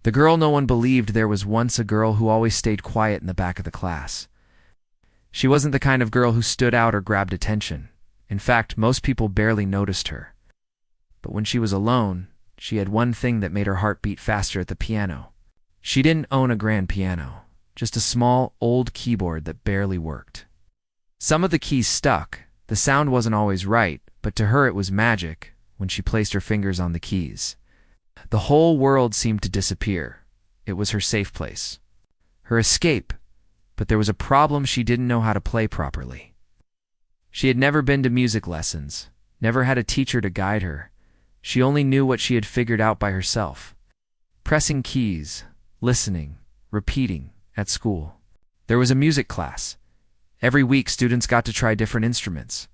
The girl no one believed there was once a girl who always stayed quiet in the back of the class. She wasn't the kind of girl who stood out or grabbed attention. In fact, most people barely noticed her. But when she was alone, she had one thing that made her heart beat faster at the piano. She didn't own a grand piano, just a small, old keyboard that barely worked. Some of the keys stuck, the sound wasn't always right, but to her it was magic when she placed her fingers on the keys. The whole world seemed to disappear. It was her safe place, her escape, but there was a problem: she didn't know how to play properly. She had never been to music lessons, never had a teacher to guide her. She only knew what she had figured out by herself. Pressing keys, listening, repeating, at school. There was a music class. Every week students got to try different instruments.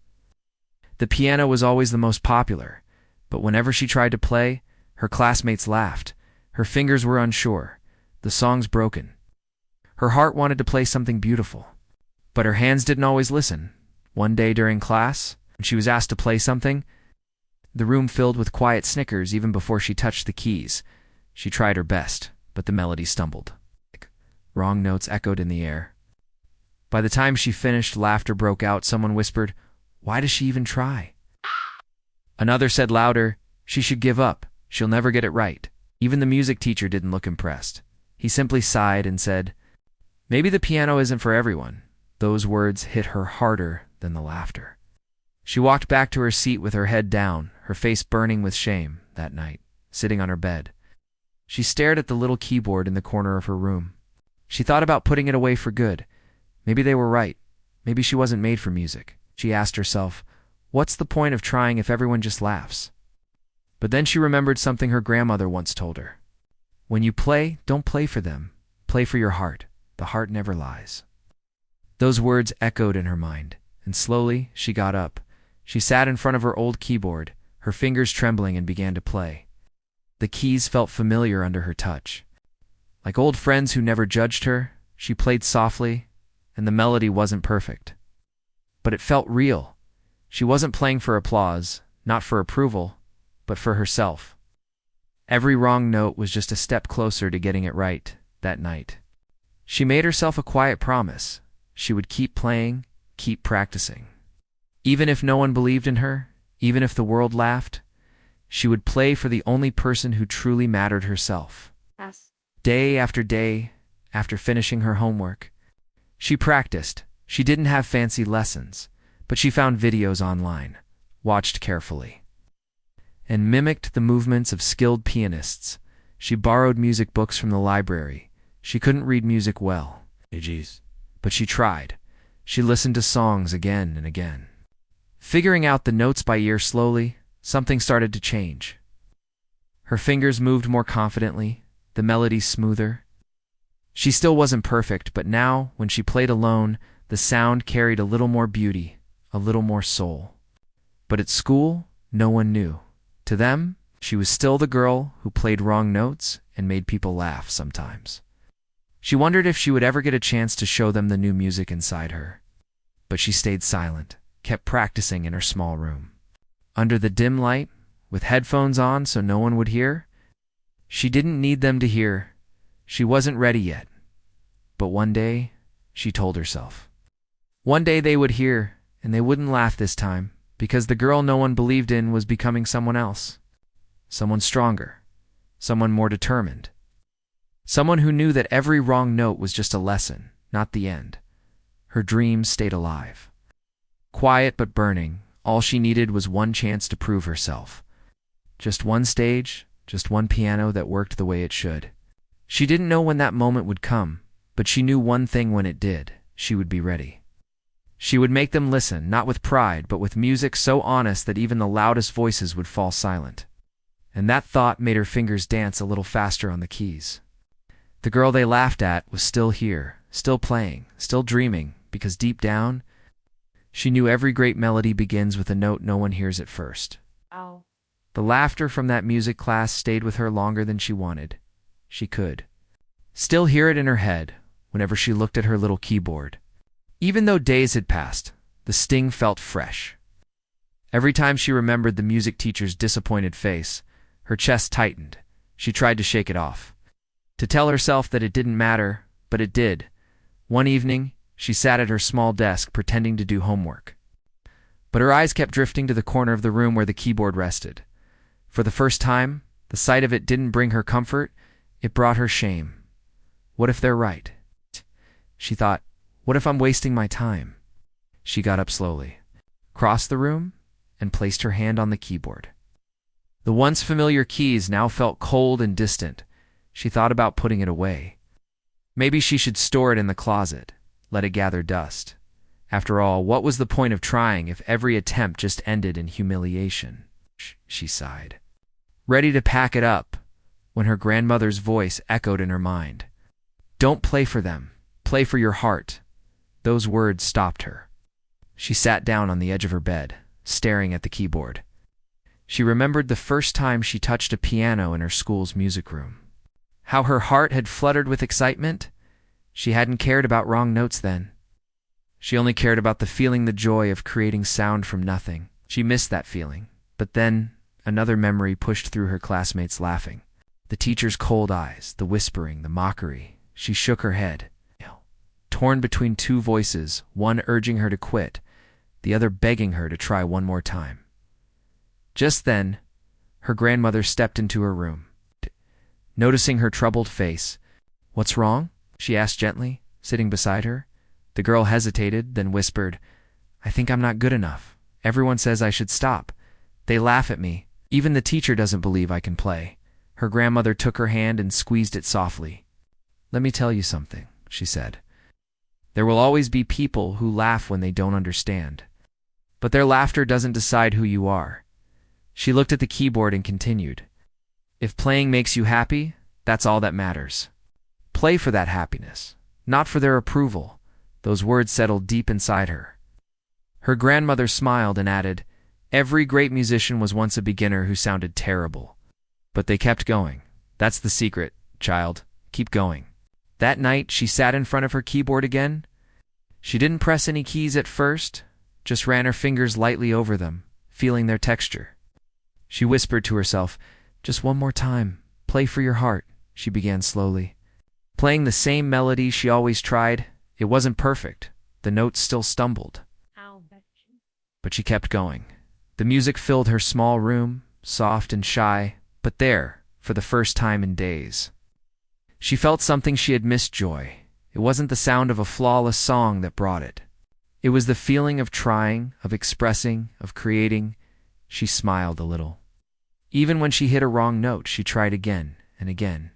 The piano was always the most popular, but whenever she tried to play, her classmates laughed. Her fingers were unsure, the songs broken. Her heart wanted to play something beautiful, but her hands didn't always listen. One day during class, when she was asked to play something, the room filled with quiet snickers even before she touched the keys. She tried her best, but the melody stumbled. Wrong notes echoed in the air. By the time she finished, laughter broke out. Someone whispered, "Why does she even try?" Another said louder, "She should give up. She'll never get it right." Even the music teacher didn't look impressed. He simply sighed and said, "Maybe the piano isn't for everyone." Those words hit her harder than the laughter. She walked back to her seat with her head down, her face burning with shame. That night, sitting on her bed, she stared at the little keyboard in the corner of her room. She thought about putting it away for good. Maybe they were right. Maybe she wasn't made for music. She asked herself, what's the point of trying if everyone just laughs? But then she remembered something her grandmother once told her. When you play, don't play for them. Play for your heart. The heart never lies. Those words echoed in her mind, and slowly she got up. She sat in front of her old keyboard, her fingers trembling, and began to play. The keys felt familiar under her touch. Like old friends who never judged her, she played softly, and the melody wasn't perfect. But it felt real. She wasn't playing for applause, not for approval, but for herself. Every wrong note was just a step closer to getting it right that night. She made herself a quiet promise. She would keep playing, keep practicing. Even if no one believed in her, even if the world laughed, she would play for the only person who truly mattered, herself. Yes. Day after day, after finishing her homework, she practiced. She didn't have fancy lessons, but she found videos online, watched carefully, and mimicked the movements of skilled pianists. She borrowed music books from the library. She couldn't read music well, but she tried. She listened to songs again and again. Figuring out the notes by ear slowly, something started to change. Her fingers moved more confidently, the melody smoother. She still wasn't perfect, but now, when she played alone, the sound carried a little more beauty, a little more soul. But at school, no one knew. To them, she was still the girl who played wrong notes and made people laugh sometimes. She wondered if she would ever get a chance to show them the new music inside her. But she stayed silent, kept practicing in her small room. Under the dim light, with headphones on so no one would hear. She didn't need them to hear. She wasn't ready yet. But one day, she told herself. One day they would hear, and they wouldn't laugh this time, because the girl no one believed in was becoming someone else. Someone stronger. Someone more determined. Someone who knew that every wrong note was just a lesson, not the end. Her dreams stayed alive. Quiet but burning, all she needed was one chance to prove herself. Just one stage, just one piano that worked the way it should. She didn't know when that moment would come, but she knew one thing: when it did, she would be ready. She would make them listen, not with pride, but with music so honest that even the loudest voices would fall silent. And that thought made her fingers dance a little faster on the keys. The girl they laughed at was still here, still playing, still dreaming, because deep down, she knew every great melody begins with a note no one hears at first. Oh. The laughter from that music class stayed with her longer than she wanted. She could still hear it in her head whenever she looked at her little keyboard. Even though days had passed, the sting felt fresh. Every time she remembered the music teacher's disappointed face, her chest tightened. She tried to shake it off. to tell herself that it didn't matter, but it did. One evening, she sat at her small desk pretending to do homework. But her eyes kept drifting to the corner of the room where the keyboard rested. For the first time, the sight of it didn't bring her comfort, it brought her shame. What if they're right? She thought, what if I'm wasting my time? She got up slowly, crossed the room, and placed her hand on the keyboard. The once familiar keys now felt cold and distant. She thought about putting it away. Maybe she should store it in the closet, let it gather dust. After all, what was the point of trying if every attempt just ended in humiliation? She sighed, ready to pack it up, when her grandmother's voice echoed in her mind. Don't play for them, play for your heart. Those words stopped her. She sat down on the edge of her bed, staring at the keyboard. She remembered the first time she touched a piano in her school's music room. How her heart had fluttered with excitement. She hadn't cared about wrong notes then. She only cared about the feeling, the joy of creating sound from nothing. She missed that feeling. But then, another memory pushed through her classmates laughing. The teacher's cold eyes, the whispering, the mockery. She shook her head, torn between two voices, one urging her to quit, the other begging her to try one more time. Just then, her grandmother stepped into her room. Noticing her troubled face, "What's wrong?" she asked gently, sitting beside her. The girl hesitated, then whispered, "I think I'm not good enough. Everyone says I should stop. They laugh at me. Even the teacher doesn't believe I can play." Her grandmother took her hand and squeezed it softly. "Let me tell you something," she said. "There will always be people who laugh when they don't understand. But their laughter doesn't decide who you are." She looked at the keyboard and continued, "If playing makes you happy, that's all that matters. Play for that happiness, not for their approval." Those words settled deep inside her. Her grandmother smiled and added, "Every great musician was once a beginner who sounded terrible. But they kept going. That's the secret, child. Keep going." That night, she sat in front of her keyboard again. She didn't press any keys at first, just ran her fingers lightly over them, feeling their texture. She whispered to herself, "Just one more time. Play for your heart," she began slowly. Playing the same melody she always tried. It wasn't perfect. The notes still stumbled. But she kept going. The music filled her small room, soft and shy, but there, for the first time in days. She felt something she had missed: joy. It wasn't the sound of a flawless song that brought it. It was the feeling of trying, of expressing, of creating. She smiled a little. Even when she hit a wrong note, she tried again and again,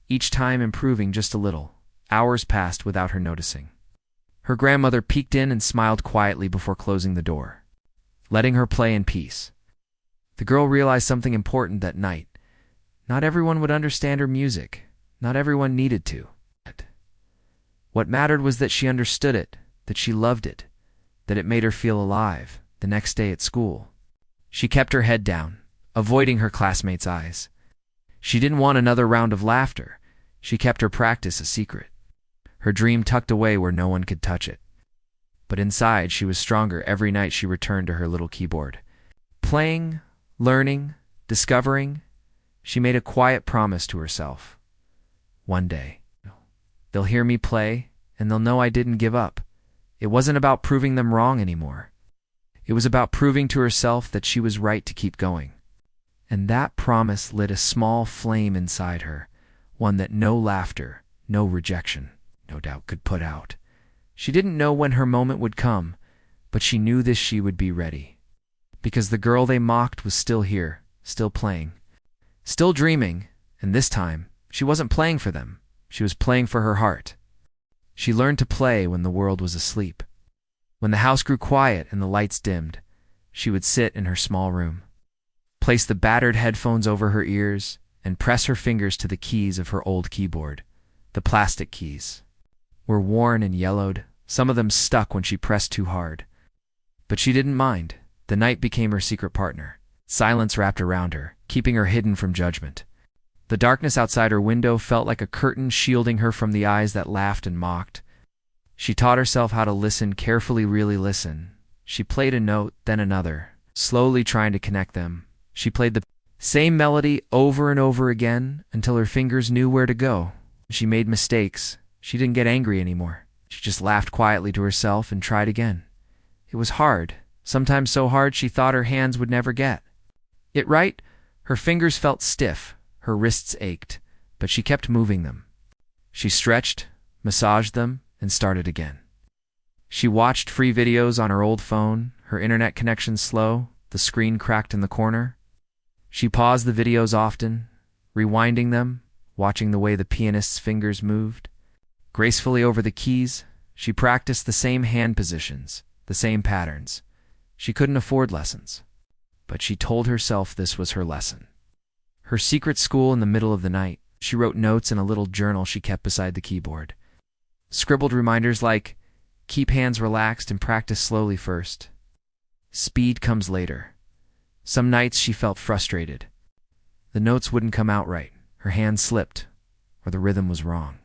each time improving just a little. Hours passed without her noticing. Her grandmother peeked in and smiled quietly before closing the door, letting her play in peace. The girl realized something important that night. Not everyone would understand her music. Not everyone needed to. What mattered was that she understood it, that she loved it, that it made her feel alive. The next day at school, she kept her head down, avoiding her classmates' eyes. She didn't want another round of laughter. She kept her practice a secret, her dream tucked away where no one could touch it. But inside, she was stronger every night she returned to her little keyboard. Playing, learning, discovering, she made a quiet promise to herself. One day, they'll hear me play, and they'll know I didn't give up. It wasn't about proving them wrong anymore. It was about proving to herself that she was right to keep going. And that promise lit a small flame inside her, one that no laughter, no rejection, no doubt could put out. She didn't know when her moment would come, but she knew this: she would be ready. Because the girl they mocked was still here, still playing, still dreaming, and this time, she wasn't playing for them. She was playing for her heart. She learned to play when the world was asleep. When the house grew quiet and the lights dimmed, she would sit in her small room, place the battered headphones over her ears, and press her fingers to the keys of her old keyboard. The plastic keys were worn and yellowed. Some of them stuck when she pressed too hard. But she didn't mind. The night became her secret partner. Silence wrapped around her, keeping her hidden from judgment. The darkness outside her window felt like a curtain shielding her from the eyes that laughed and mocked. She taught herself how to listen carefully, really listen. She played a note, then another, slowly trying to connect them. She played the same melody over and over again until her fingers knew where to go. She made mistakes. She didn't get angry anymore. She just laughed quietly to herself and tried again. It was hard, sometimes so hard she thought her hands would never get it right. Her fingers felt stiff, her wrists ached, but she kept moving them. She stretched, massaged them, and started again. She watched free videos on her old phone, her internet connection slow, the screen cracked in the corner. She paused the videos often, rewinding them, watching the way the pianist's fingers moved. Gracefully over the keys, she practiced the same hand positions, the same patterns. She couldn't afford lessons, but she told herself this was her lesson. Her secret school in the middle of the night, she wrote notes in a little journal she kept beside the keyboard. Scribbled reminders like, keep hands relaxed and practice slowly first. Speed comes later. Some nights she felt frustrated. The notes wouldn't come out right. Her hands slipped, or the rhythm was wrong.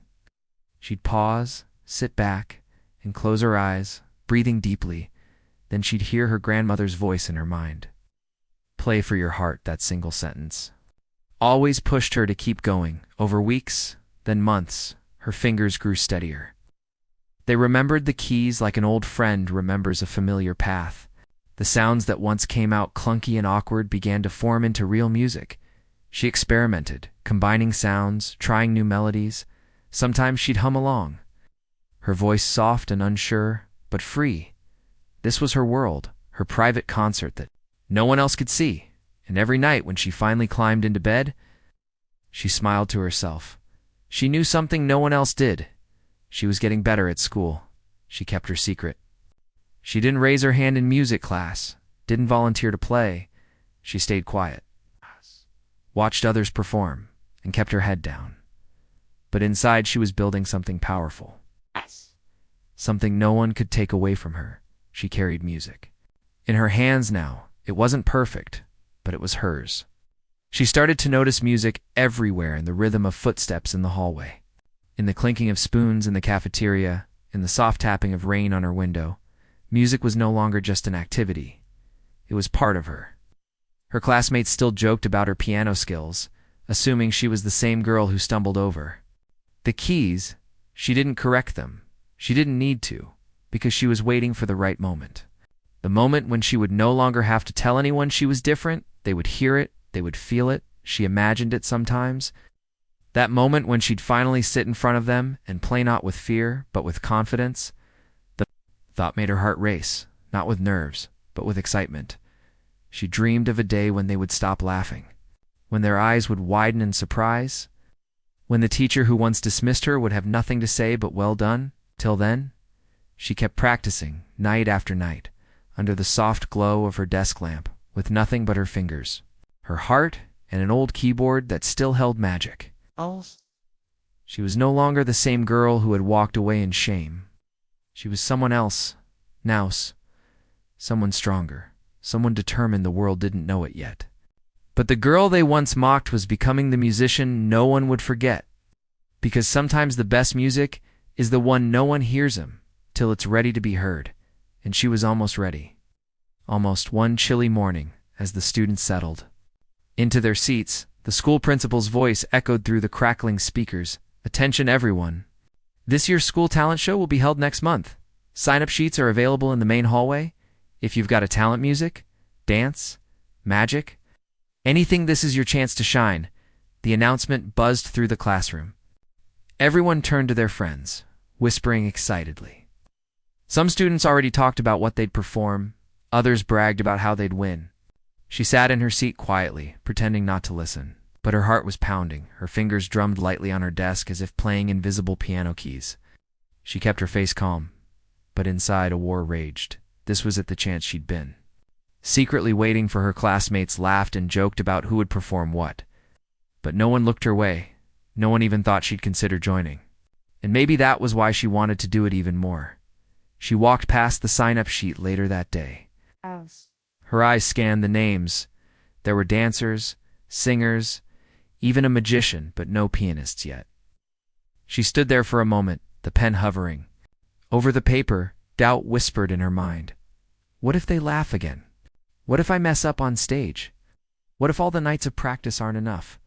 She'd pause, sit back, and close her eyes, breathing deeply. Then she'd hear her grandmother's voice in her mind. Play for your heart, that single sentence. Always pushed her to keep going. Over weeks, then months, her fingers grew steadier. They remembered the keys like an old friend remembers a familiar path. The sounds that once came out clunky and awkward began to form into real music. She experimented, combining sounds, trying new melodies. Sometimes she'd hum along, her voice soft and unsure, but free. This was her world, her private concert that no one else could see. And every night when she finally climbed into bed, she smiled to herself. She knew something no one else did. She was getting better at school. She kept her secret. She didn't raise her hand in music class, didn't volunteer to play. She stayed quiet, watched others perform, and kept her head down. But inside she was building something powerful. Something no one could take away from her. She carried music. In her hands now, it wasn't perfect, but it was hers. She started to notice music everywhere, in the rhythm of footsteps in the hallway, in the clinking of spoons in the cafeteria, in the soft tapping of rain on her window. Music was no longer just an activity. It was part of her. Her classmates still joked about her piano skills, assuming she was the same girl who stumbled over the keys. She didn't correct them. She didn't need to, because she was waiting for the right moment. The moment when she would no longer have to tell anyone she was different. They would hear it, they would feel it. She imagined it sometimes. That moment when she'd finally sit in front of them and play not with fear, but with confidence. The thought made her heart race, not with nerves, but with excitement. She dreamed of a day when they would stop laughing, when their eyes would widen in surprise, when the teacher who once dismissed her would have nothing to say but well done. Till then, she kept practicing, night after night, under the soft glow of her desk lamp, with nothing but her fingers, her heart, and an old keyboard that still held magic. She was no longer the same girl who had walked away in shame. She was someone else, Naus, someone stronger, someone determined the world didn't know it yet. But the girl they once mocked was becoming the musician no one would forget, because sometimes the best music is the one no one hears him till it's ready to be heard, and she was almost ready. Almost one chilly morning, as the students settled into their seats, the school principal's voice echoed through the crackling speakers. Attention everyone. This year's school talent show will be held next month. Sign-up sheets are available in the main hallway. If you've got a talent, music, dance, magic, anything, this is your chance to shine. The announcement buzzed through the classroom. Everyone turned to their friends, whispering excitedly. Some students already talked about what they'd perform. Others bragged about how they'd win. She sat in her seat quietly, pretending not to listen. But her heart was pounding. Her fingers drummed lightly on her desk as if playing invisible piano keys. She kept her face calm, but inside a war raged. This was at the chance she'd been secretly waiting for. Her classmates laughed and joked about who would perform what. But no one looked her way. No one even thought she'd consider joining. And maybe that was why she wanted to do it even more. She walked past the sign-up sheet later that day. Her eyes scanned the names. There were dancers, singers, even a magician, but no pianists yet. She stood there for a moment, the pen hovering. Over the paper, doubt whispered in her mind. What if they laugh again? What if I mess up on stage? What if all the nights of practice aren't enough?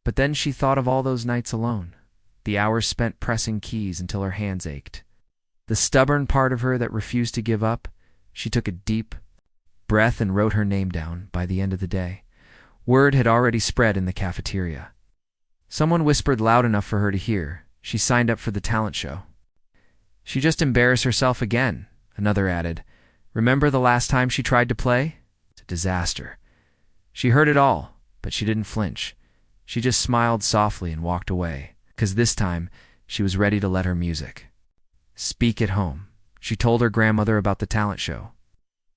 But then she thought of all those nights alone, the hours spent pressing keys until her hands ached. The stubborn part of her that refused to give up, she took a deep breath and wrote her name down. By the end of the day, word had already spread in the cafeteria. Someone whispered loud enough for her to hear. She signed up for the talent show. She just embarrassed herself again, another added. Remember the last time she tried to play? It's a disaster. She heard it all, but she didn't flinch. She just smiled softly and walked away, because this time she was ready to let her music speak at home. She told her grandmother about the talent show.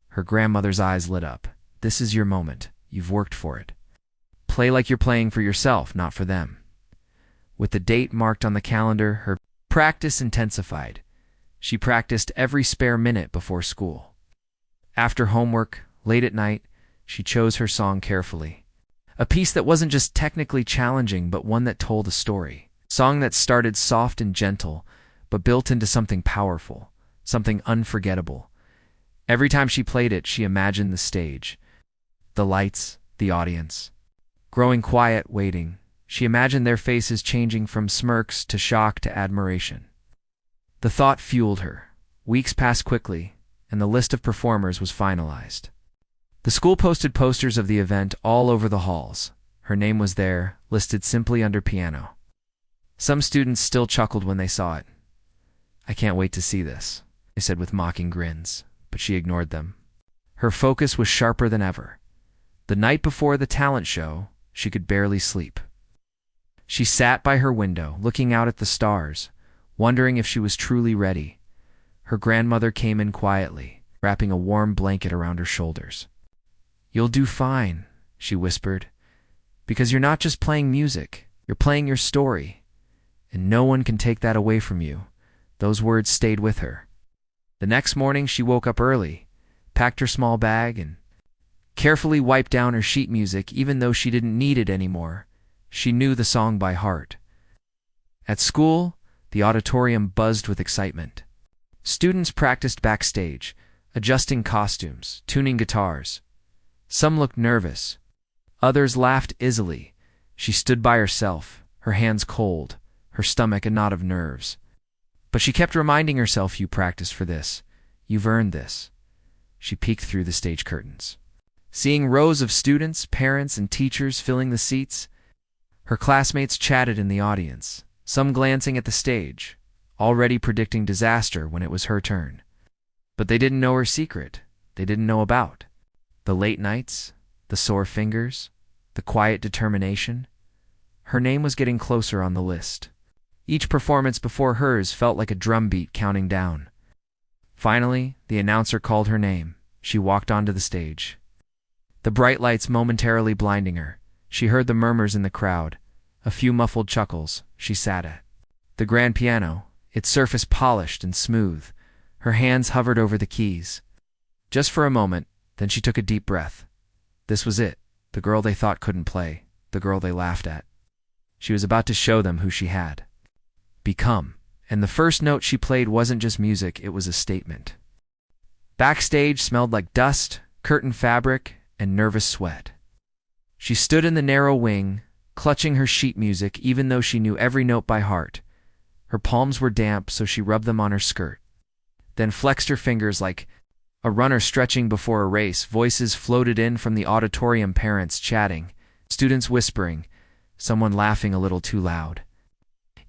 Her grandmother's eyes lit up. This is your moment. You've worked for it. Play like you're playing for yourself, not for them. With the date marked on the calendar, her practice intensified. She practiced every spare minute before school. After homework, late at night, she chose her song carefully. A piece that wasn't just technically challenging, but one that told a story. A song that started soft and gentle, but built into something powerful, something unforgettable. Every time she played it, she imagined the stage, the lights, the audience. Growing quiet, waiting, she imagined their faces changing from smirks to shock to admiration. The thought fueled her. Weeks passed quickly, and the list of performers was finalized. The school posted posters of the event all over the halls. Her name was there, listed simply under piano. Some students still chuckled when they saw it. I can't wait to see this, they said with mocking grins, but she ignored them. Her focus was sharper than ever. The night before the talent show, she could barely sleep. She sat by her window, looking out at the stars, wondering if she was truly ready. Her grandmother came in quietly, wrapping a warm blanket around her shoulders. You'll do fine, she whispered, because you're not just playing music, you're playing your story, and no one can take that away from you. Those words stayed with her. The next morning she woke up early, packed her small bag, and carefully wiped down her sheet music. Even though she didn't need it anymore, she knew the song by heart. At school, the auditorium buzzed with excitement. Students practiced backstage, adjusting costumes, tuning guitars. Some looked nervous. Others laughed easily. She stood by herself, her hands cold, her stomach a knot of nerves. But she kept reminding herself, you practiced for this. You've earned this. She peeked through the stage curtains. Seeing rows of students, parents, and teachers filling the seats, her classmates chatted in the audience, some glancing at the stage, already predicting disaster when it was her turn. But they didn't know her secret. They didn't know about the late nights, the sore fingers, the quiet determination. Her name was getting closer on the list. Each performance before hers felt like a drumbeat counting down. Finally, the announcer called her name. She walked onto the stage. The bright lights momentarily blinding her, she heard the murmurs in the crowd, a few muffled chuckles. She sat at the grand piano, its surface polished and smooth. Her hands hovered over the keys. Just for a moment, then she took a deep breath. This was it, the girl they thought couldn't play, the girl they laughed at. She was about to show them who she had become. And the first note she played wasn't just music, it was a statement. Backstage smelled like dust, curtain fabric, and nervous sweat. She stood in the narrow wing, clutching her sheet music even though she knew every note by heart. Her palms were damp, so she rubbed them on her skirt, then flexed her fingers like a runner stretching before a race. Voices floated in from the auditorium, parents chatting, students whispering, someone laughing a little too loud.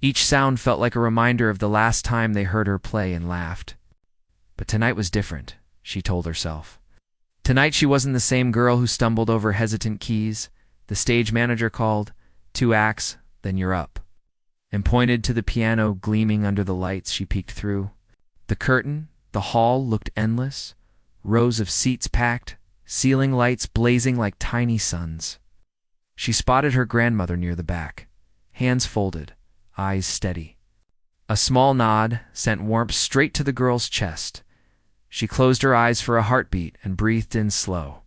Each sound felt like a reminder of the last time they heard her play and laughed. But tonight was different, she told herself. Tonight she wasn't the same girl who stumbled over hesitant keys. The stage manager called, 2 acts, then you're up, and pointed to the piano gleaming under the lights. She peeked through. The curtain, the hall looked endless, rows of seats packed, ceiling lights blazing like tiny suns. She spotted her grandmother near the back, hands folded, eyes steady. A small nod sent warmth straight to the girl's chest. She closed her eyes for a heartbeat and breathed in slow,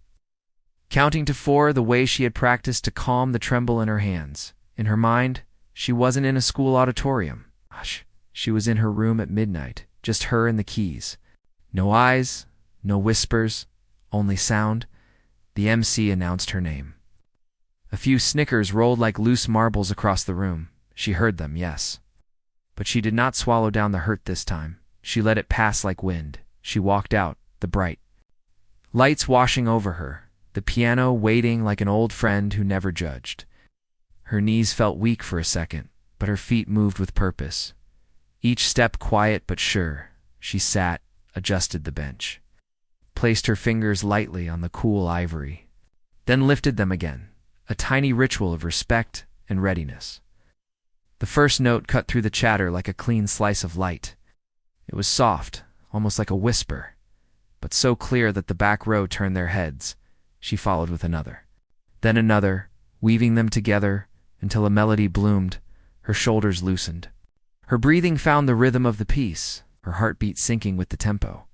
counting to 4 the way she had practiced to calm the tremble in her hands. In her mind, she wasn't in a school auditorium. Hush. She was in her room at midnight, just her and the keys. No eyes, no whispers, only sound. The MC announced her name. A few snickers rolled like loose marbles across the room. She heard them, yes. But she did not swallow down the hurt this time. She let it pass like wind. She walked out, the bright lights washing over her, the piano waiting like an old friend who never judged. Her knees felt weak for a second, but her feet moved with purpose. Each step quiet but sure. She sat, adjusted the bench, placed her fingers lightly on the cool ivory, then lifted them again, a tiny ritual of respect and readiness. The first note cut through the chatter like a clean slice of light. It was soft, almost like a whisper, but so clear that the back row turned their heads. She followed with another, then another, weaving them together until a melody bloomed. Her shoulders loosened. Her breathing found the rhythm of the piece, her heartbeat syncing with the tempo.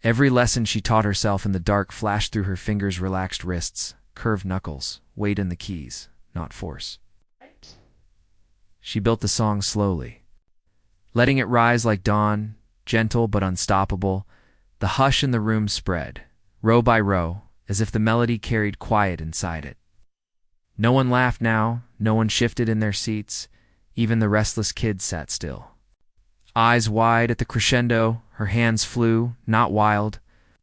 Every lesson she taught herself in the dark flashed through her fingers' relaxed wrists, curved knuckles, weight in the keys, not force. She built the song slowly, letting it rise like dawn, gentle but unstoppable. The hush in the room spread, row by row, as if the melody carried quiet inside it. No one laughed now, no one shifted in their seats. Even the restless kids sat still. Eyes wide at the crescendo, her hands flew, not wild,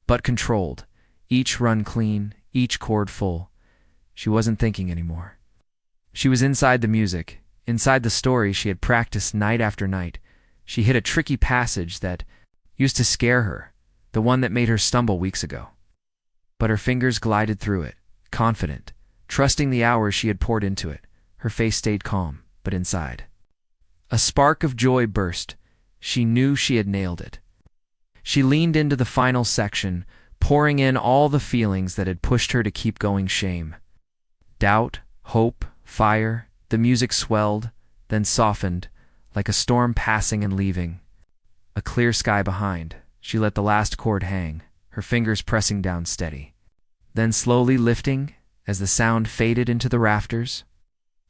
but controlled, each run clean, each chord full. She wasn't thinking anymore. She was inside the music, inside the story she had practiced night after night. She hit a tricky passage that used to scare her, the one that made her stumble weeks ago. But her fingers glided through it, confident, trusting the hours she had poured into it. Her face stayed calm, but inside a spark of joy burst. She knew she had nailed it. She leaned into the final section, pouring in all the feelings that had pushed her to keep going. Shame, doubt, hope, fire. The music swelled, then softened, like a storm passing and leaving. A clear sky behind. She let the last chord hang, her fingers pressing down steady, then slowly lifting as the sound faded into the rafters.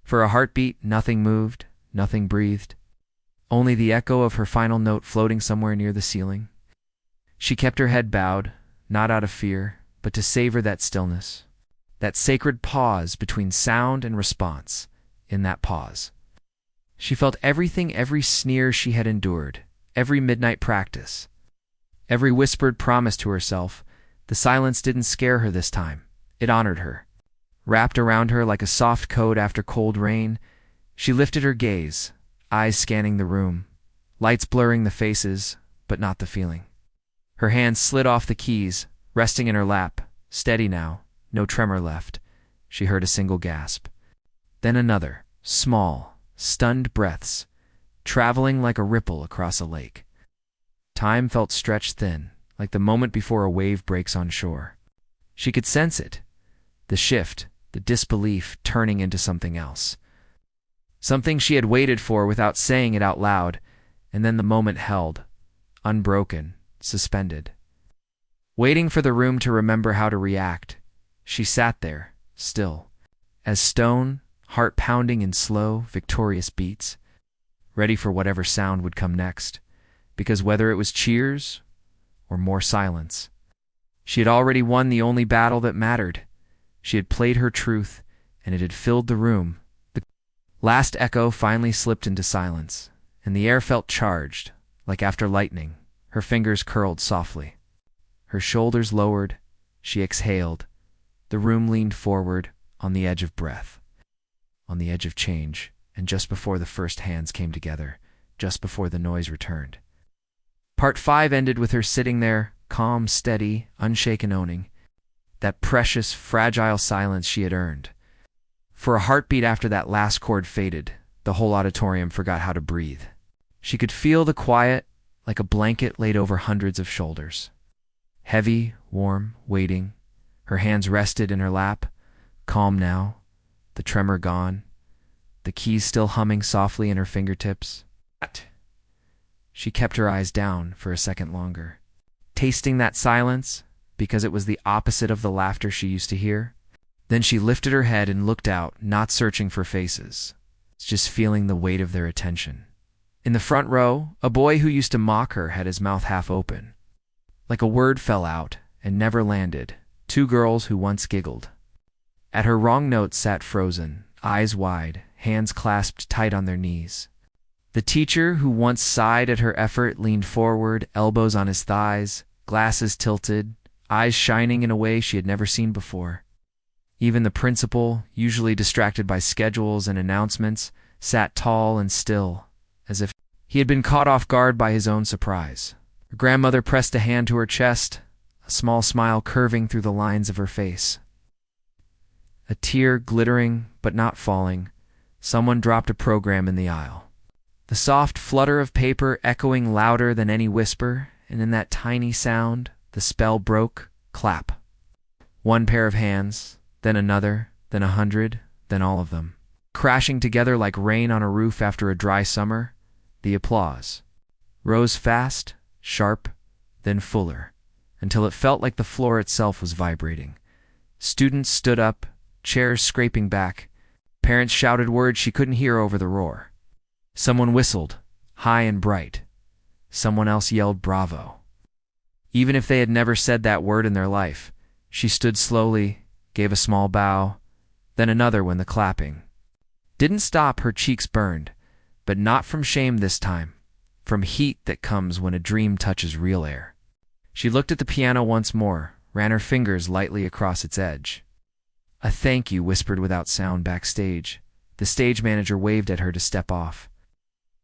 For a heartbeat, nothing moved, nothing breathed, only the echo of her final note floating somewhere near the ceiling. She kept her head bowed, not out of fear, but to savor that stillness, that sacred pause between sound and response. In that pause, she felt everything, every sneer she had endured, every midnight practice, every whispered promise to herself. The silence didn't scare her this time. It honored her. Wrapped around her like a soft coat after cold rain, she lifted her gaze, eyes scanning the room, lights blurring the faces, but not the feeling. Her hands slid off the keys, resting in her lap, steady now, no tremor left. She heard a single gasp. Then another, small, stunned breaths, traveling like a ripple across a lake. Time felt stretched thin, like the moment before a wave breaks on shore. She could sense it, the shift, the disbelief turning into something else. Something she had waited for without saying it out loud, and then the moment held, unbroken, suspended. Waiting for the room to remember how to react, she sat there, still, as stone, heart pounding in slow, victorious beats, ready for whatever sound would come next, because whether it was cheers or more silence, she had already won the only battle that mattered. She had played her truth, and it had filled the room. The last echo finally slipped into silence, and the air felt charged, like after lightning. Her fingers curled softly. Her shoulders lowered. She exhaled. The room leaned forward, on the edge of breath, on the edge of change, and just before the first hands came together, just before the noise returned. Part 5 ended with her sitting there, calm, steady, unshaken, owning that precious, fragile silence she had earned. For a heartbeat after that last chord faded, the whole auditorium forgot how to breathe. She could feel the quiet, like a blanket laid over hundreds of shoulders. Heavy, warm, waiting. Her hands rested in her lap, calm now, the tremor gone, the keys still humming softly in her fingertips. She kept her eyes down for a second longer, tasting that silence because it was the opposite of the laughter she used to hear. Then she lifted her head and looked out, not searching for faces, just feeling the weight of their attention. In the front row, a boy who used to mock her had his mouth half open. Like a word fell out and never landed. 2 girls who once giggled. At her wrong note sat frozen, eyes wide, hands clasped tight on their knees. The teacher, who once sighed at her effort, leaned forward, elbows on his thighs, glasses tilted, eyes shining in a way she had never seen before. Even the principal, usually distracted by schedules and announcements, sat tall and still, as if he had been caught off guard by his own surprise. Her grandmother pressed a hand to her chest, a small smile curving through the lines of her face. A tear glittering but not falling, someone dropped a program in the aisle. The soft flutter of paper echoing louder than any whisper, and in that tiny sound, the spell broke. Clap. One pair of hands, then another, then 100, then all of them. Crashing together like rain on a roof after a dry summer, the applause rose fast, sharp, then fuller, until it felt like the floor itself was vibrating. Students stood up, chairs scraping back. Parents shouted words she couldn't hear over the roar. Someone whistled, high and bright. Someone else yelled bravo. Even if they had never said that word in their life, she stood slowly, gave a small bow, then another when the clapping didn't stop. Her cheeks burned, but not from shame this time, from heat that comes when a dream touches real air. She looked at the piano once more, ran her fingers lightly across its edge. A thank you whispered without sound backstage. The stage manager waved at her to step off.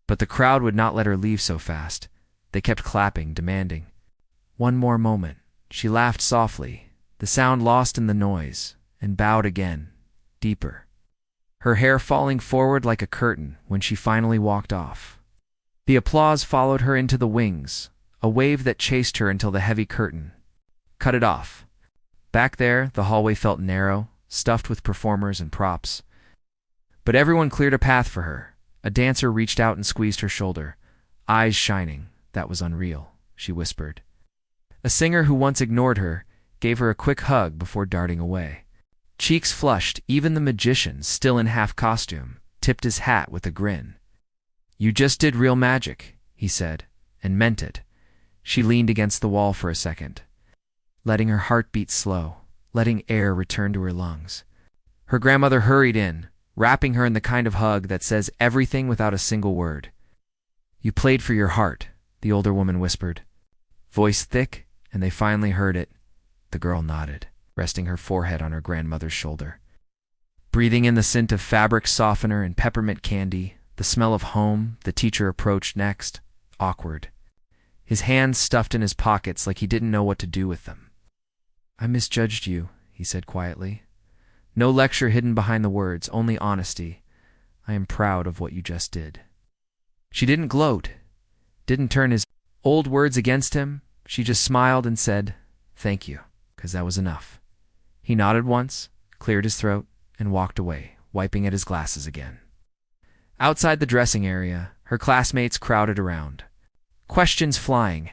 But the crowd would not let her leave so fast. They kept clapping, demanding one more moment. She laughed softly, the sound lost in the noise, and bowed again, deeper, her hair falling forward like a curtain when she finally walked off. The applause followed her into the wings, a wave that chased her until the heavy curtain cut it off. Back there, the hallway felt narrow, stuffed with performers and props. But everyone cleared a path for her. A dancer reached out and squeezed her shoulder, eyes shining. That was unreal, she whispered. A singer who once ignored her gave her a quick hug before darting away. Cheeks flushed, even the magician, still in half costume, tipped his hat with a grin. You just did real magic, he said, and meant it. She leaned against the wall for a second, letting her heart beat slow, letting air return to her lungs. Her grandmother hurried in, wrapping her in the kind of hug that says everything without a single word. You played for your heart, the older woman whispered, voice thick, and they finally heard it. The girl nodded, resting her forehead on her grandmother's shoulder. Breathing in the scent of fabric softener and peppermint candy, the smell of home, the teacher approached next, awkward, his hands stuffed in his pockets like he didn't know what to do with them. I misjudged you, he said quietly. No lecture hidden behind the words, only honesty. I am proud of what you just did. She didn't gloat, didn't turn his old words against him. She just smiled and said, thank you, because that was enough. He nodded once, cleared his throat, and walked away, wiping at his glasses again. Outside the dressing area, her classmates crowded around. Questions flying.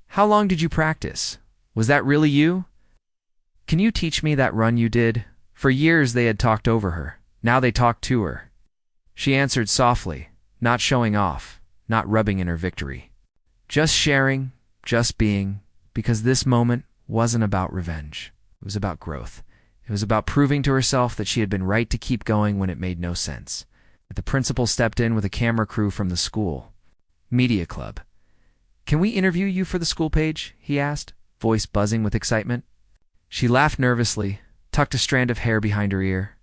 How long did you practice? Was that really you? Can you teach me that run you did? For years they had talked over her. Now they talked to her. She answered softly, not showing off, not rubbing in her victory. Just sharing, just being, because this moment wasn't about revenge. It was about growth. It was about proving to herself that she had been right to keep going when it made no sense. The principal stepped in with a camera crew from the school media club. Can we interview you for the school page? He asked, voice buzzing with excitement. She laughed nervously, tucked a strand of hair behind her ear,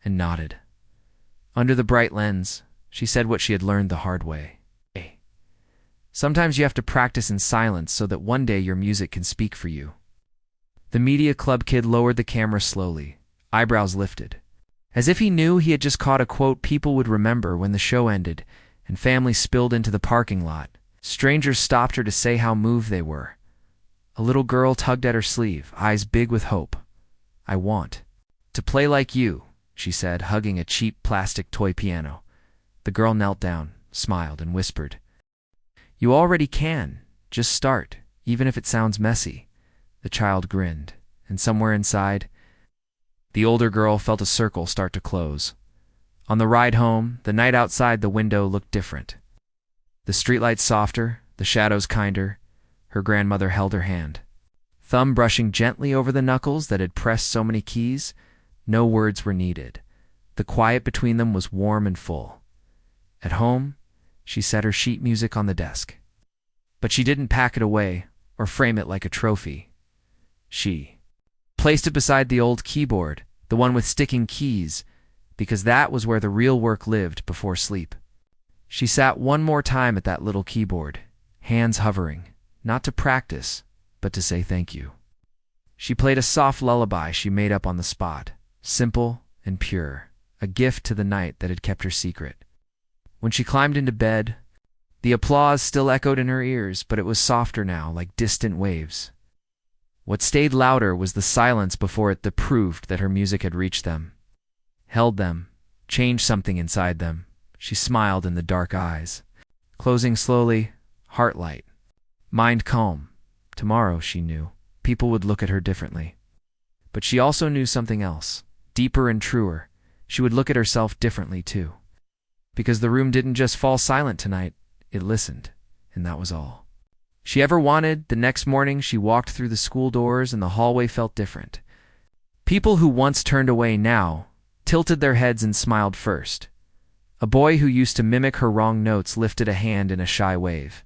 and nodded. Under the bright lens, she said what she had learned the hard way. Sometimes you have to practice in silence so that one day your music can speak for you. The media club kid lowered the camera slowly, eyebrows lifted, as if he knew he had just caught a quote people would remember when the show ended and families spilled into the parking lot. Strangers stopped her to say how moved they were. A little girl tugged at her sleeve, eyes big with hope. I want to play like you, she said, hugging a cheap plastic toy piano. The girl knelt down, smiled, and whispered, You already can. Just start, even if it sounds messy. The child grinned, and somewhere inside, the older girl felt a circle start to close. On the ride home, the night outside the window looked different. The streetlights softer, the shadows kinder. Her grandmother held her hand, thumb brushing gently over the knuckles that had pressed so many keys. No words were needed. The quiet between them was warm and full. At home, She set her sheet music on the desk. But she didn't pack it away or frame it like a trophy. She placed it beside the old keyboard, the one with sticking keys, because that was where the real work lived before sleep. She sat one more time at that little keyboard, hands hovering, not to practice, but to say thank you. She played a soft lullaby she made up on the spot, simple and pure, a gift to the night that had kept her secret. When she climbed into bed, the applause still echoed in her ears, but it was softer now, like distant waves. What stayed louder was the silence before it that proved that her music had reached them, held them, changed something inside them. She smiled in the dark eyes, closing slowly, heart light, mind calm. Tomorrow, she knew, people would look at her differently. But she also knew something else, deeper and truer. She would look at herself differently too. Because the room didn't just fall silent tonight, it listened, and that was all she ever wanted. The next morning she walked through the school doors and the hallway felt different. People who once turned away now tilted their heads and smiled first. A boy who used to mimic her wrong notes lifted a hand in a shy wave.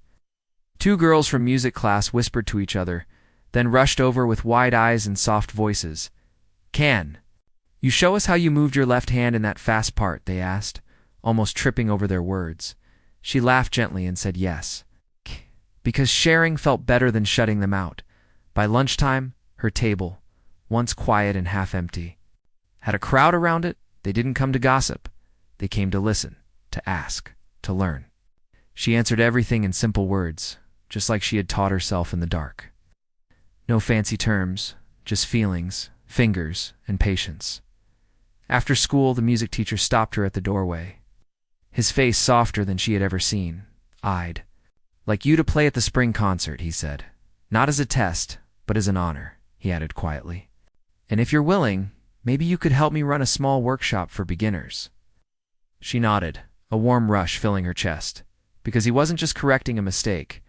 Two girls from music class whispered to each other, then rushed over with wide eyes and soft voices. "Can you show us how you moved your left hand in that fast part?" they asked, almost tripping over their words. She laughed gently and said yes, because sharing felt better than shutting them out. By lunchtime, her table, once quiet and half empty, had a crowd around it. They didn't come to gossip. They came to listen, to ask, to learn. She answered everything in simple words, just like she had taught herself in the dark. No fancy terms, just feelings, fingers, and patience. After school, the music teacher stopped her at the doorway. His face softer than she had ever seen, eyed. "Like you to play at the spring concert," he said. "Not as a test, but as an honor," he added quietly. "And if you're willing, maybe you could help me run a small workshop for beginners." She nodded, a warm rush filling her chest, because he wasn't just correcting a mistake.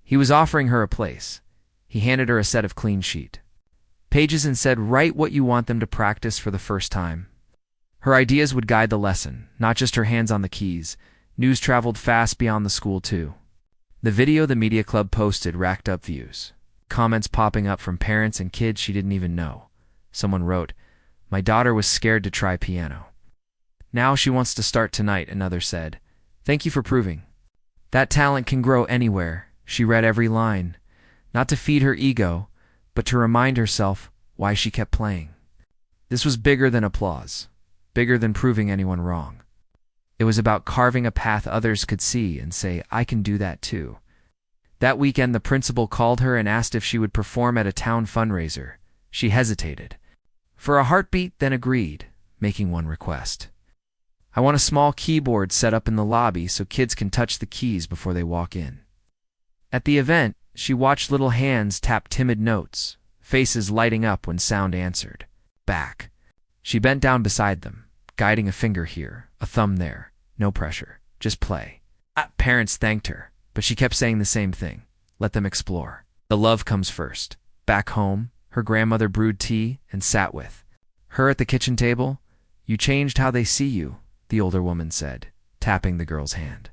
He was offering her a place. He handed her a set of clean sheet pages and said, "Write what you want them to practice for the first time." Her ideas would guide the lesson, not just her hands on the keys. News traveled fast beyond the school, too. The video the media club posted racked up views, comments popping up from parents and kids she didn't even know. Someone wrote, "My daughter was scared to try piano. Now she wants to start tonight," another said. "Thank you for proving that talent can grow anywhere." She read every line, not to feed her ego, but to remind herself why she kept playing. This was bigger than applause, bigger than proving anyone wrong. It was about carving a path others could see and say, "I can do that too." That weekend, the principal called her and asked if she would perform at a town fundraiser. She hesitated for a heartbeat, then agreed, making one request. "I want a small keyboard set up in the lobby so kids can touch the keys before they walk in." At the event, she watched little hands tap timid notes, faces lighting up when sound answered back. She bent down beside them, guiding a finger here, a thumb there. No pressure, just play. Parents thanked her, but she kept saying the same thing. Let them explore. The love comes first. Back home, her grandmother brewed tea and sat with her at the kitchen table. "You changed how they see you," the older woman said, tapping the girl's hand.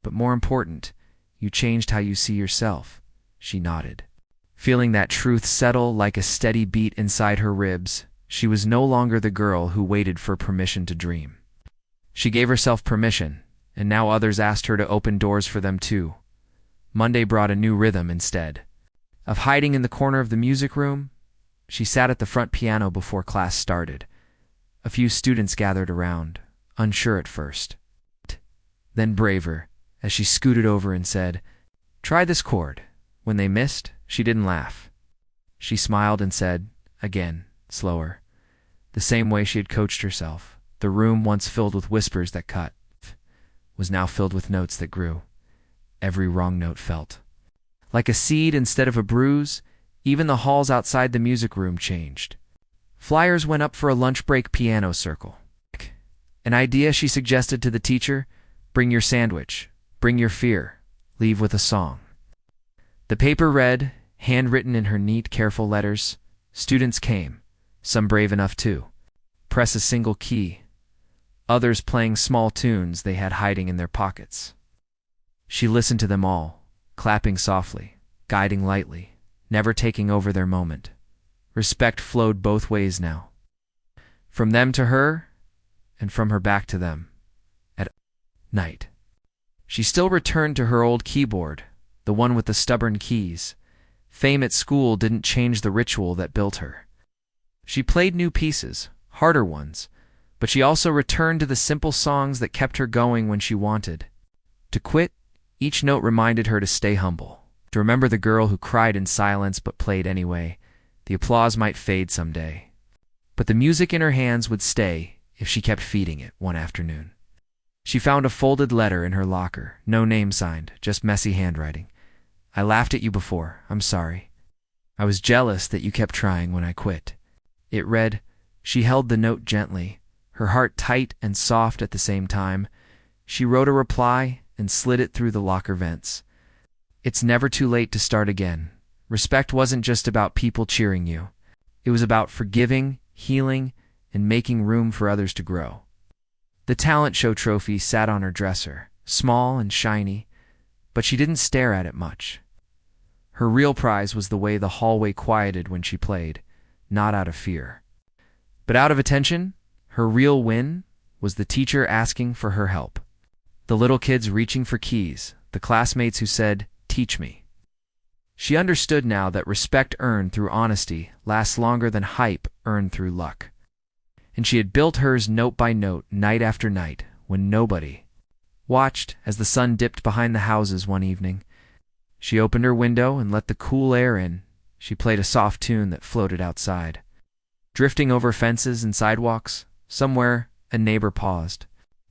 "But more important, you changed how you see yourself." She nodded, feeling that truth settle like a steady beat inside her ribs. She was no longer the girl who waited for permission to dream. She gave herself permission, and now others asked her to open doors for them too. Monday brought a new rhythm instead of hiding in the corner of the music room. She sat at the front piano before class started. A few students gathered around, unsure at first, then braver, as she scooted over and said, "Try this chord." When they missed, she didn't laugh. She smiled and said, again, slower, the same way she had coached herself. The room, once filled with whispers that cut, was now filled with notes that grew. Every wrong note felt like a seed instead of a bruise. Even the halls outside the music room changed. Flyers went up for a lunch break piano circle. An idea she suggested to the teacher: bring your sandwich, bring your fear, leave with a song. The paper read, handwritten in her neat, careful letters. Students came, some brave enough to press a single key, others playing small tunes they had hiding in their pockets. She listened to them all, clapping softly, guiding lightly, never taking over their moment. Respect flowed both ways now. From them to her, and from her back to them. At night, she still returned to her old keyboard, the one with the stubborn keys. Fame at school didn't change the ritual that built her. She played new pieces, harder ones, but she also returned to the simple songs that kept her going when she wanted. To quit, each note reminded her to stay humble, to remember the girl who cried in silence but played anyway. The applause might fade someday, but the music in her hands would stay if she kept feeding it one afternoon. She found a folded letter in her locker, no name signed, just messy handwriting. I laughed at you before, I'm sorry. I was jealous that you kept trying when I quit. It read. She held the note gently, her heart tight and soft at the same time. She wrote a reply and slid it through the locker vents. It's never too late to start again. Respect wasn't just about people cheering you. It was about forgiving, healing, and making room for others to grow. The talent show trophy sat on her dresser, small and shiny, but she didn't stare at it much. Her real prize was the way the hallway quieted when she played, not out of fear, but out of attention. Her real win was the teacher asking for her help, the little kids reaching for keys, the classmates who said, "Teach me." She understood now that respect earned through honesty lasts longer than hype earned through luck. And she had built hers note by note, night after night, when nobody watched. As the sun dipped behind the houses one evening, she opened her window and let the cool air in. She played a soft tune that floated outside. Drifting over fences and sidewalks, somewhere a neighbor paused.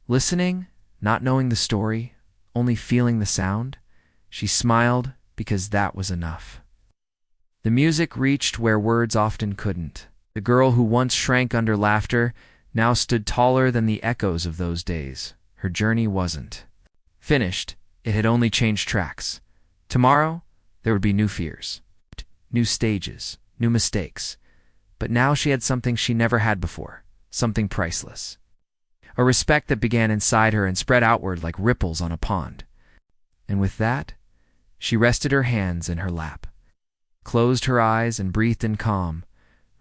Listening, not knowing the story, only feeling the sound, she smiled because that was enough. The music reached where words often couldn't. The girl who once shrank under laughter now stood taller than the echoes of those days. Her journey wasn't finished, it had only changed tracks. Tomorrow, there would be new fears, new stages, new mistakes. But now she had something she never had before, something priceless. A respect that began inside her and spread outward like ripples on a pond. And with that, she rested her hands in her lap, closed her eyes and breathed in calm,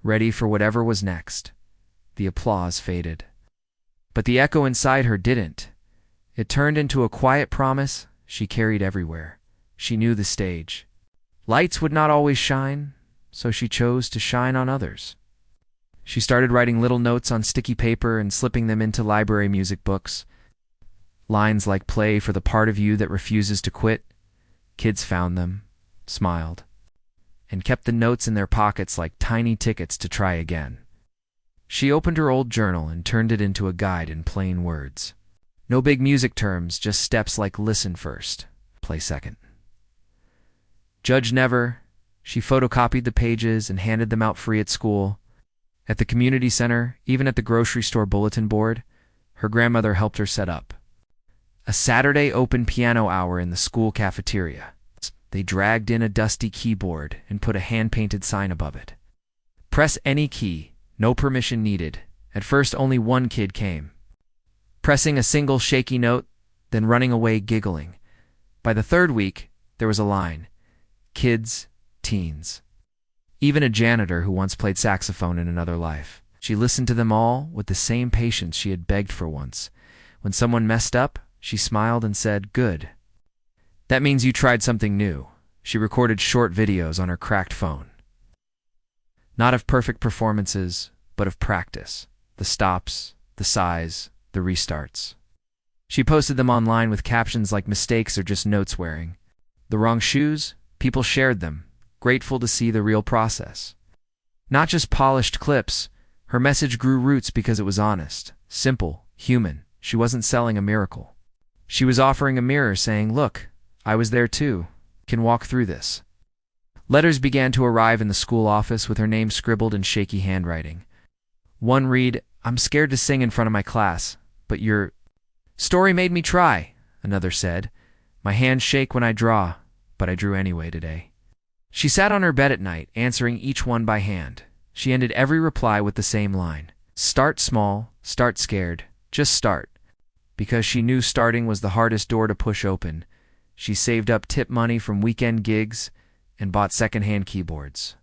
ready for whatever was next. The applause faded. But the echo inside her didn't. It turned into a quiet promise she carried everywhere. She knew the stage. Lights would not always shine, so she chose to shine on others. She started writing little notes on sticky paper and slipping them into library music books. Lines like "Play for the part of you that refuses to quit." Kids found them, smiled, and kept the notes in their pockets like tiny tickets to try again. She opened her old journal and turned it into a guide in plain words. No big music terms, just steps like listen first, play second. Judge never. She photocopied the pages and handed them out free at school. At the community center, even at the grocery store bulletin board, her grandmother helped her set up. A Saturday open piano hour in the school cafeteria. They dragged in a dusty keyboard and put a hand-painted sign above it. Press any key, no permission needed. At first only one kid came, pressing a single shaky note, then running away giggling. By the third week, there was a line. Kids, teens. Even a janitor who once played saxophone in another life. She listened to them all with the same patience she had begged for once. When someone messed up, she smiled and said, "Good. That means you tried something new." She recorded short videos on her cracked phone. Not of perfect performances, but of practice. The stops, the sighs, the restarts. She posted them online with captions like "mistakes" or just notes wearing. The wrong shoes? People shared them, grateful to see the real process. Not just polished clips, her message grew roots because it was honest, simple, human. She wasn't selling a miracle. She was offering a mirror saying, "Look, I was there too. Can walk through this." Letters began to arrive in the school office with her name scribbled in shaky handwriting. One read, "I'm scared to sing in front of my class, but your story made me try," another said. "My hands shake when I draw, but I drew anyway today." She sat on her bed at night, answering each one by hand. She ended every reply with the same line. Start small, start scared, just start. Because she knew starting was the hardest door to push open. She saved up tip money from weekend gigs and bought secondhand keyboards.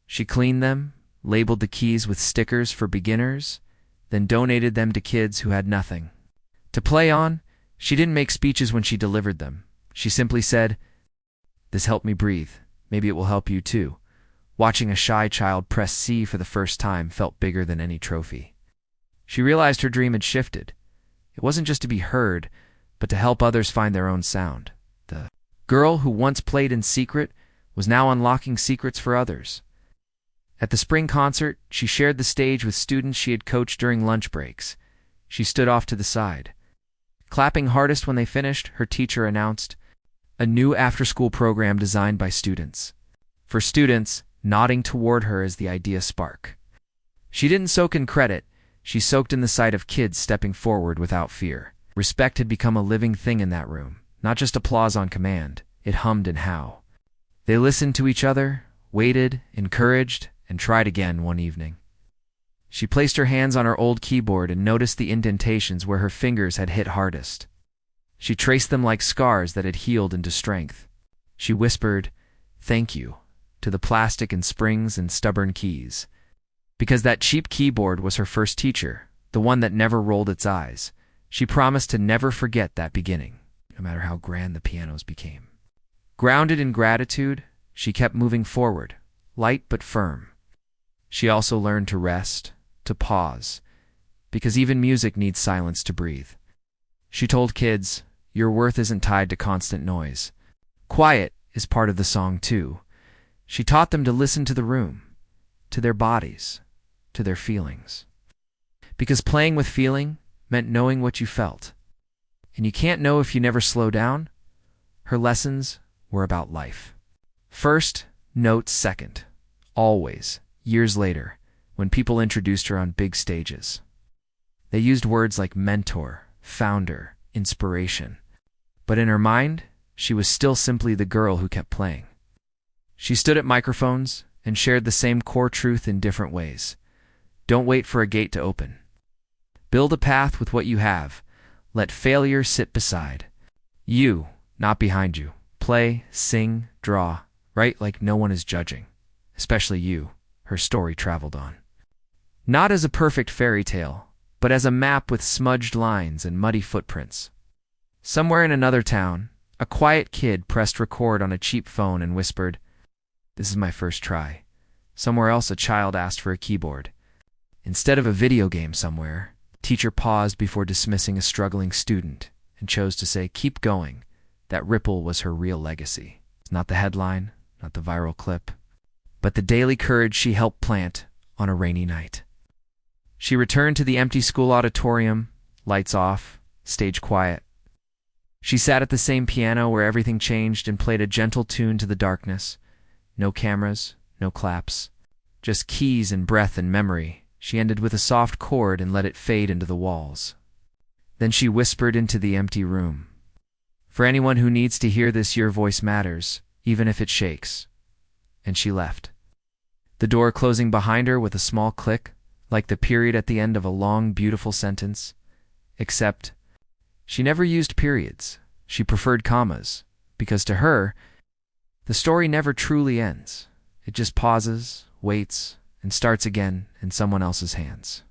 She cleaned them, labeled the keys with stickers for beginners, then donated them to kids who had nothing to play on. She didn't make speeches when she delivered them. She simply said, "This helped me breathe. Maybe it will help you too." Watching a shy child press C for the first time felt bigger than any trophy. She realized her dream had shifted. It wasn't just to be heard, but to help others find their own sound. The girl who once played in secret was now unlocking secrets for others. At the spring concert, she shared the stage with students she had coached during lunch breaks. She stood off to the side. Clapping hardest when they finished, her teacher announced, "A new after-school program designed by students." For students, nodding toward her as the idea spark. She didn't soak in credit, she soaked in the sight of kids stepping forward without fear. Respect had become a living thing in that room, not just applause on command, it hummed and how. They listened to each other, waited, encouraged, and tried again one evening. She placed her hands on her old keyboard and noticed the indentations where her fingers had hit hardest. She traced them like scars that had healed into strength. She whispered, "Thank you," to the plastic and springs and stubborn keys. Because that cheap keyboard was her first teacher, the one that never rolled its eyes. She promised to never forget that beginning, no matter how grand the pianos became. Grounded in gratitude, she kept moving forward, light but firm. She also learned to rest, to pause, because even music needs silence to breathe. She told kids, "Your worth isn't tied to constant noise. Quiet is part of the song too." She taught them to listen to the room, to their bodies, to their feelings. Because playing with feeling meant knowing what you felt. And you can't know if you never slow down. Her lessons were about life. First, notes second. Always, years later, when people introduced her on big stages. They used words like mentor, founder, inspiration. But in her mind, she was still simply the girl who kept playing. She stood at microphones and shared the same core truth in different ways. Don't wait for a gate to open. Build a path with what you have. Let failure sit beside you, not behind you. Play, sing, draw, write like no one is judging. Especially you, her story traveled on. Not as a perfect fairy tale, but as a map with smudged lines and muddy footprints. Somewhere in another town, a quiet kid pressed record on a cheap phone and whispered, "This is my first try." Somewhere else a child asked for a keyboard. Instead of a video game somewhere, the teacher paused before dismissing a struggling student and chose to say, "Keep going." That ripple was her real legacy. Not the headline, not the viral clip, but the daily courage she helped plant on a rainy night. She returned to the empty school auditorium, lights off, stage quiet. She sat at the same piano where everything changed and played a gentle tune to the darkness. No cameras, no claps, just keys and breath and memory. She ended with a soft chord and let it fade into the walls. Then she whispered into the empty room, "For anyone who needs to hear this, your voice matters, even if it shakes." And she left. The door closing behind her with a small click, like the period at the end of a long, beautiful sentence. Except, she never used periods. She preferred commas, because to her, the story never truly ends. It just pauses, waits, and starts again in someone else's hands.